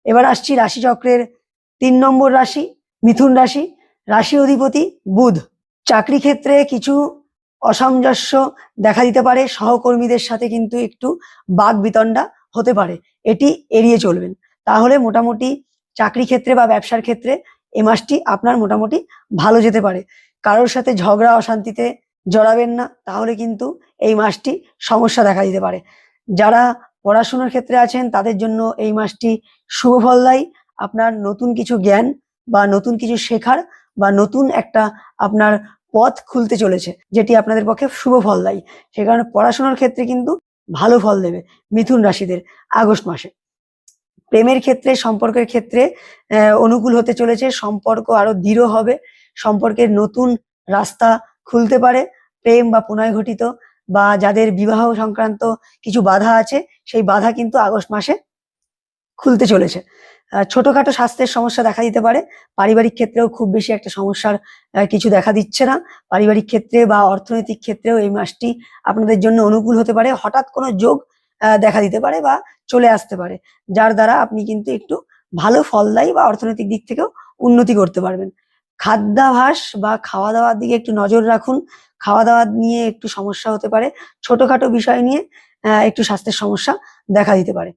এবার আসছি রাশিচক্রের 3 নম্বর রাশি মিথুন রাশি। রাশি অধিপতি বুধ। চাকরি ক্ষেত্রে কিছু অসামঞ্জস্য দেখা দিতে পারে, সহকর্মীদের সাথে কিন্তু একটু বাক বিতণ্ডা হতে পারে, এটি এড়িয়ে চলবেন। তাহলে মোটামুটি চাকরি ক্ষেত্রে বা ব্যবসার ক্ষেত্রে এই মাসটি আপনার মোটামুটি ভালো যেতে পারে। কারোর সাথে ঝগড়া অশান্তিতে জড়াবেন না, তাহলে কিন্তু এই মাসটি সমস্যা দেখা দিতে পারে। যারা পড়াশোনার ক্ষেত্রে আছেন তাদের জন্য এই মাসটি শুভ ফলদায়ী। আপনার নতুন কিছু জ্ঞান বা নতুন কিছু শেখার বা নতুন একটা আপনার পথ খুলতে চলেছে, যেটি আপনাদের পক্ষে শুভ ফলদায়ী। সে কারণে পড়াশোনার ক্ষেত্রে কিন্তু ভালো ফল দেবে মিথুন রাশিদের আগস্ট মাসে। প্রেমের ক্ষেত্রে, সম্পর্কের ক্ষেত্রে অনুকূল হতে চলেছে, সম্পর্ক আরো দৃঢ় হবে, সম্পর্কের নতুন রাস্তা খুলতে পারে। প্রেম বা প্রণয় ঘটিত বা যাদের বিবাহ সংক্রান্ত কিছু বাধা আছে, সেই বাধা কিন্তু আগস্ট মাসে খুলতে চলেছে। ছোটখাটো স্বাস্থ্যের সমস্যা দেখা দিতে পারে। পারিবারিক ক্ষেত্রেও খুব বেশি একটা সমস্যার কিছু দেখা দিচ্ছে না। পারিবারিক ক্ষেত্রে বা অর্থনৈতিক ক্ষেত্রেও এই মাসটি আপনাদের জন্য অনুকূল হতে পারে। হঠাৎ কোনো যোগ দেখা দিতে পারে বা চলে আসতে পারে, যার দ্বারা আপনি কিন্তু একটু ভালো ফলদায়ী বা অর্থনৈতিক দিক থেকেও উন্নতি করতে পারবেন। খাদ্যাভ্যাস বা খাওয়া দাওয়ার দিকে একটু নজর রাখুন। খাওয়া দাওয়া নিয়ে একটু সমস্যা হতে পারে, ছোটখাটো বিষয় নিয়ে একটু স্বাস্থ্যের সমস্যা দেখা দিতে পারে।